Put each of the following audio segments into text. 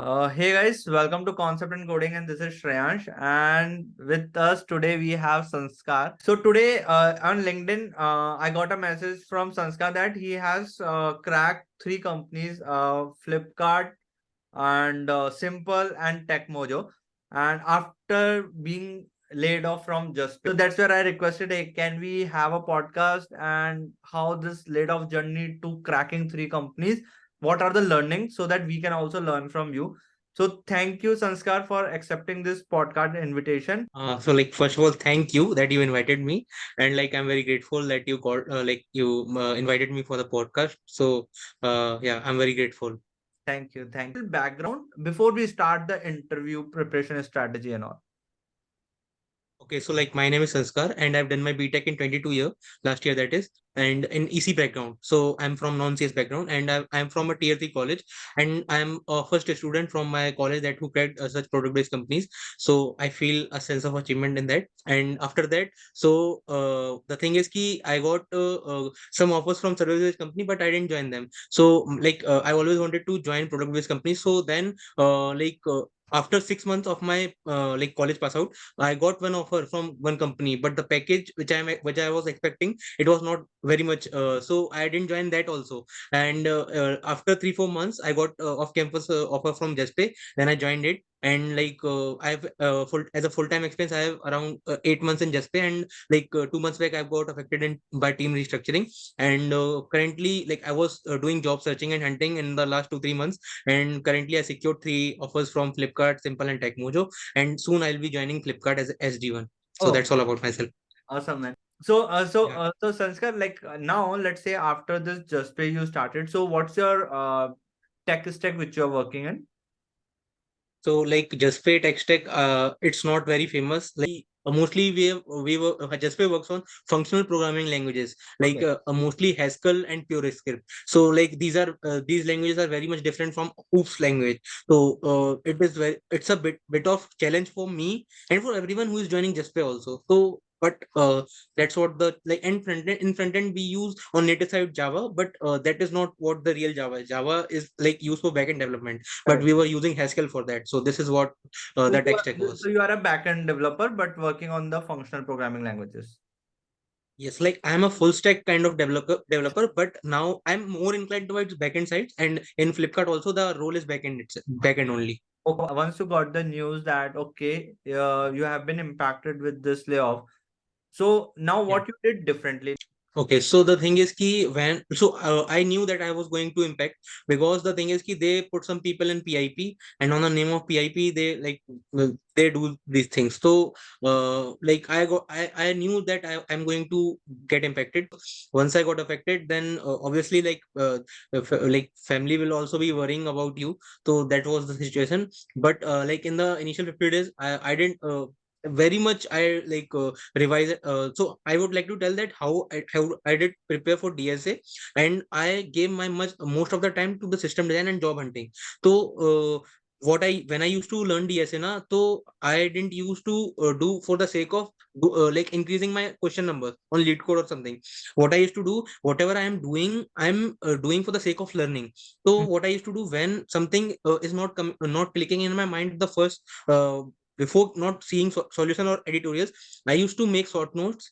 Hey guys, welcome to Concept and Coding, and this is Shreyansh. And with us today we have Sanskar. So today on LinkedIn, I got a message from Sanskar that he has cracked three companies: Flipkart and Simpl and Techmojo. And after being laid off from Juspay, so that's where I requested, hey, can we have a podcast and how this laid off journey to cracking three companies? What are the learnings so that we can also learn from you? So thank you, Sanskar, for accepting this podcast invitation. First of all, thank you that you invited me, and I'm very grateful that you got invited me for the podcast. Yeah, I'm very grateful. Thank you. Thank you. Background before we start the interview preparation strategy and all. Okay, so my name is Sanskar, and I've done my BTech in 22 year last year, that is, and in EC background. So I'm from non-CS background, and I'm from a tier 3 college, and I'm a first student from my college that who cracked such product-based companies. So I feel a sense of achievement in that. And after that, the thing is ki I got some offers from service-based company, but I didn't join them. So I always wanted to join product-based companies. So then after 6 months of my college pass out, I got one offer from one company, but the package which I was expecting, it was not very much. So I didn't join that also. And after 3 4 months, I got off campus offer from Juspay. Then I joined it, and I've full as a full time experience. I have around 8 months in Juspay, and 2 months back, I got affected in by team restructuring. And currently, I was doing job searching and hunting in the last 2 3 months, and currently I secured three offers from Flipkart, Simpl, and Techmojo, and soon I'll be joining Flipkart as SD1. So Oh, that's all about myself. awesome, man. So, Yeah. Sanskar, now, let's say after this Just Pay you started. So, what's your tech stack which you're working in? So Justpay tech stack, it's not very famous. Mostly we were Justpay works on functional programming languages Okay. mostly Haskell and PureScript. So these languages are very much different from OOPS language. So it's a bit of challenge for me and for everyone who is joining Justpay also. So but that's what the and front end we use on native side Java, but that is not what the real Java is. Java is used for backend development, but Correct. we were using Haskell for that. So this is what So the you tech are stack was. so you are a backend developer, but working on the functional programming languages. Yes, I'm a full stack kind of developer, but now I'm more inclined towards backend sides. And in Flipkart also the role is backend only. Okay. Once you got the news that okay, you have been impacted with this layoff. So now Yeah. what you did differently? Okay, so the thing is ki I knew that I was going to impact, because the thing is ki they put some people in PIP, and on the name of PIP they they do these things. So I knew that I'm going to get impacted. Once I got affected, then obviously family will also be worrying about you. So that was the situation. But in the initial 50 days, I didn't very much I revise it. So I would like to tell that how I did prepare for DSA, and I gave my most of the time to the system design and job hunting. So what I when I used to learn DSA na, so I didn't used to do for the sake of increasing my question numbers on lead code or something. What I used to do, whatever I am doing, I'm doing for the sake of learning. So what I used to do when something is not clicking in my mind the first before not seeing solution or editorials, I used to make short notes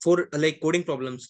for coding problems.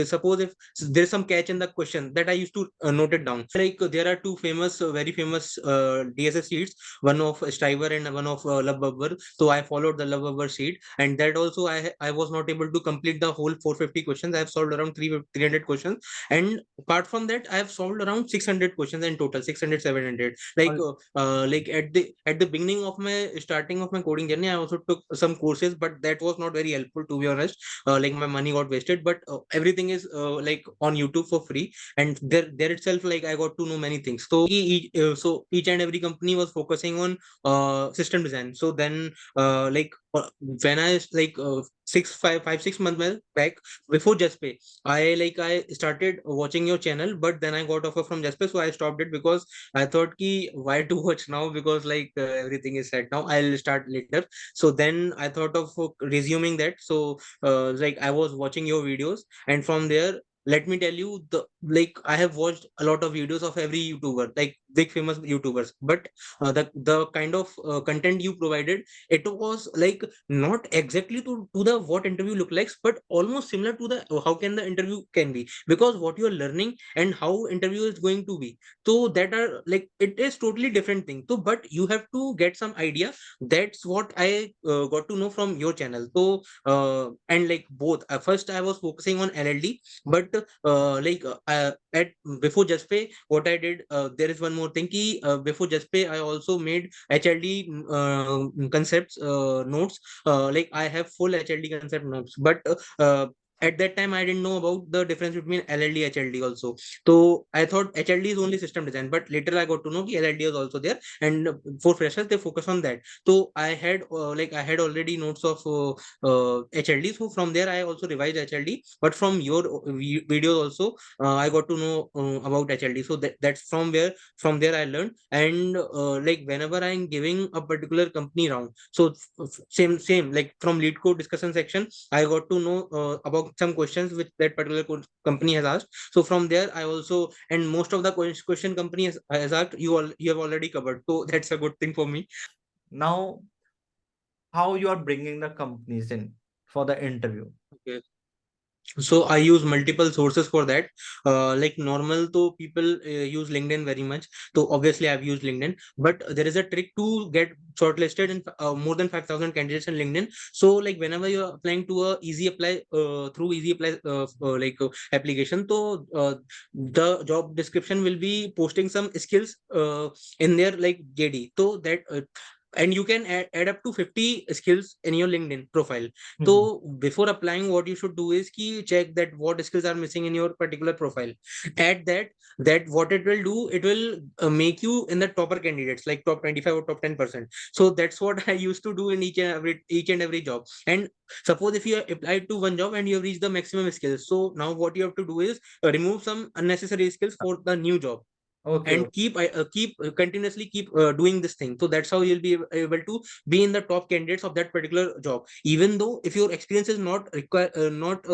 Suppose if there's some catch in the question, that I used to note it down. There are two famous very famous DSS sheets, one of Stiver and one of Love. So I followed the Love sheet, and that also I was not able to complete the whole 450 questions. I have solved around 300 questions, and apart from that I have solved around 600 questions in total, 600 700. At the beginning of my starting of my coding journey, I also took some courses, but that was not very helpful, to be honest. My money got wasted, but everything is on YouTube for free, and there itself I got to know many things. So each and every company was focusing on system design. So then when I 6 months back, before Justpay, I started watching your channel, but then I got offer from Justpay, so I stopped it, because I thought ki why to watch now, because everything is set now. I'll start later. So then I thought of resuming that. So I was watching your videos, and from there, let me tell you, the I have watched a lot of videos of every YouTuber. big famous YouTubers, but the kind of content you provided, it was like not exactly to the what interview look like, but almost similar to the how can the interview can be, because what you are learning and how interview is going to be, so that are like it is totally different thing. So but you have to get some idea. That's what I got to know from your channel. So and like both first I was focusing on LLD, but at before Juspay, what I did, there is one more thing ki, before Juspay I also made HLD concepts notes, like I have full HLD concept notes, but at that time I didn't know about the difference between LLD HLD also. So I thought HLD is only system design, but later I got to know ki LLD is also there, and for freshers they focus on that. So I had I had already notes of HLD. So from there I also revised HLD, but from your videos also I got to know about HLD. So that's from there I learned. And like whenever I'm giving a particular company round, so same like from lead code discussion section, I got to know about some questions which that particular company has asked. So from there I also, and most of the question company has asked, you have already covered. So that's a good thing for me. Now, how you are bringing the companies in for the interview? Okay. So I use multiple sources for that. Like normal to people use LinkedIn very much, so obviously I've used LinkedIn, but there is a trick to get shortlisted in more than 5,000 candidates in LinkedIn. So like whenever you're applying to a easy apply through easy apply application, so the job description will be posting some skills in their like JD, so that and you can add up to 50 skills in your LinkedIn profile. Mhm. So before applying, what you should do is ki check that what skills are missing in your particular profile. Add that what it will do, it will make you in the topper candidates, like top 25 or top 10%. So that's what I used to do in each and every job. And suppose if you applied to one job and you have reached the maximum skills, so now what you have to do is remove some unnecessary skills for the new job, Okay, and okay. keep continuously keep doing this thing. So that's how you'll be able to be in the top candidates of that particular job, even though if your experience is not require not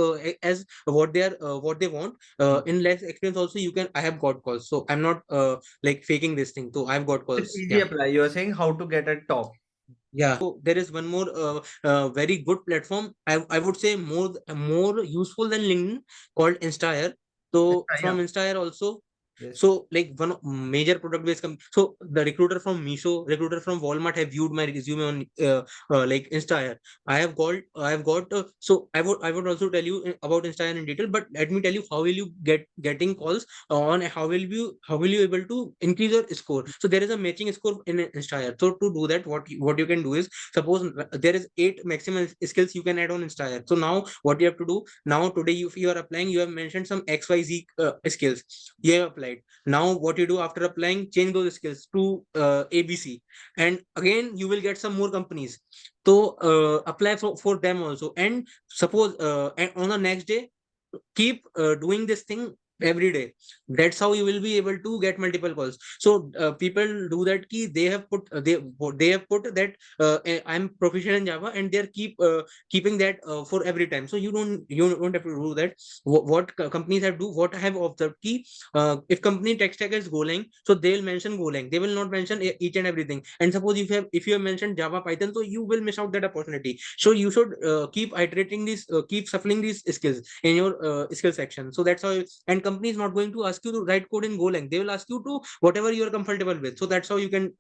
as what they want, Mm. in less experience also you can, I have got calls, so I'm not like faking this thing, so I've got It's calls. easy Yeah. apply. You are saying how to get a top. Yeah, so there is one more very good platform, I would say more useful than LinkedIn, called Instahire. So Yeah. from Instahire also, Yes. so like one major product based company, so the recruiter from Misho, recruiter from Walmart have viewed my resume on like Instahire. I have got so I would also tell you about Instahire in detail, but let me tell you how will you getting calls on, how will you able to increase your score. So there is a matching score in Instahire. So to do that, what you can do is, suppose there is 8 maximum skills you can add on Instahire. So now what you have to do, now today if you are applying, you have mentioned some XYZ skills you have applied. Now what you do after applying, change those skills to ABC, and again you will get some more companies. So apply for them also, and suppose and on the next day keep doing this thing every day. That's how you will be able to get multiple calls. So people do that key, they have put they have put that I'm proficient in Java, and they're keeping that for every time. So you don't have to do that. What companies have do, what I have observed key, if company tech stack is Golang, so they will mention Golang, they will not mention each and everything. And suppose if you have mentioned Java, Python, so you will miss out that opportunity. So you should keep iterating this, keep shuffling these skills in your skill section. So that's how and company is not going to ask you to write code in Golang, they will ask you to whatever you are comfortable with. So that's how you can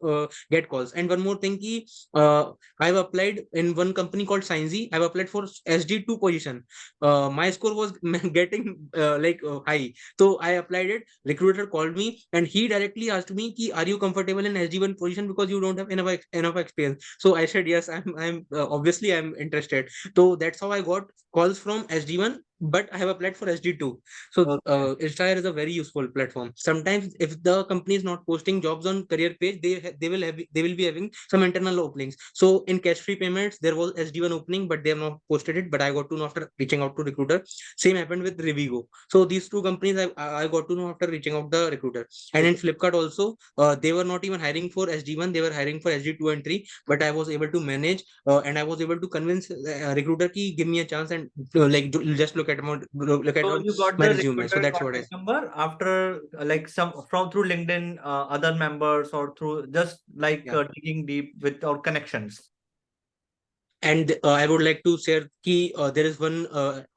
get calls. And one more thing ki, I've applied in one company called Sciency. I've applied for SD2 position. My score was getting high, so I applied it. Recruiter called me and he directly asked me ki, are you comfortable in SD1 position because you don't have enough experience. So I said yes, I'm obviously I'm interested. So that's how I got calls from SD1, but I have applied for SD2. So Okay. Instahire is a very useful platform. Sometimes if the company is not posting jobs on career page, they will be having some internal openings. So in cash free payments, there was SD1 opening, but they have not posted it. But I got to know after reaching out to recruiter. Same happened with Revigo. So these two companies I got to know after reaching out the recruiter. And in Okay. Flipkart also, they were not even hiring for SD1, they were hiring for SD2 and 3. But I was able to manage and I was able to convince recruiter ki give me a chance, and just look at So you got my the resume. So recruiter that's what I. contact number after like some from through LinkedIn, other members, or through just like Yeah. digging deep with our connections. And I would like to share key. There is one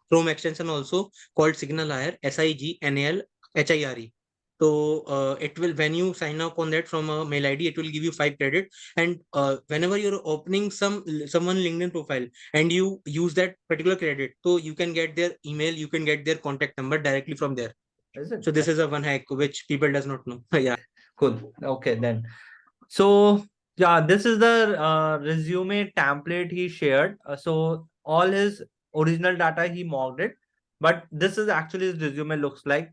Chrome extension also called Signal Hire, SIGNAL HIRE. So it will, when you sign up on that from a mail ID, it will give you 5 credit. And whenever you're opening someone LinkedIn profile and you use that particular credit, so you can get their email, you can get their contact number directly from there. Is it? So this is a one hack which people does not know. Yeah. Cool. Okay, then. So yeah, this is the resume template he shared. So all his original data he mocked it, but this is actually his resume looks like.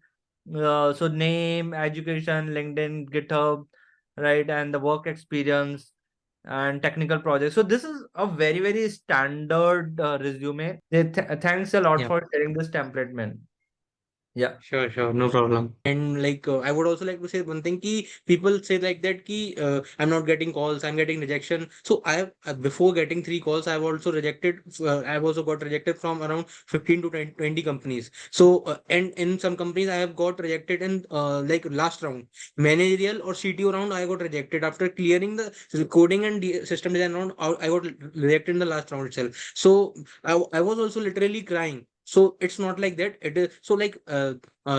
So name, education, LinkedIn, GitHub, right, and the work experience and technical projects. So this is a very standard resume. Thanks a lot Yeah. for sharing this template, man. Yeah. Sure, sure, no problem. And like, I would also like to say one thing: ki people say like that, ki I'm not getting calls, I'm getting rejection. So I have before getting 3 calls, I've also rejected. I've also got rejected from around 15 to 20 companies. So and in some companies, I have got rejected in like last round, managerial or CTO round. I got rejected after clearing the coding and system design round. I got rejected in the last round itself. So I was also literally crying. So it's not like that. It is so like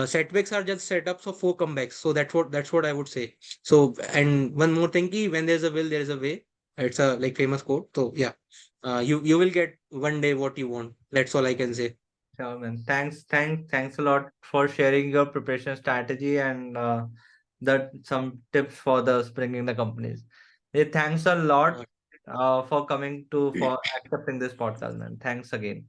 setbacks are just setups for comebacks. So that's what I would say. So and one more thing, ki when there's a will, there is a way. It's a like famous quote. So yeah, you will get one day what you want. That's all I can say. Sure, man. Thanks a lot for sharing your preparation strategy and that some tips for the bringing the companies. Hey, thanks a lot Uh, for coming to for accepting this podcast, man. Thanks again.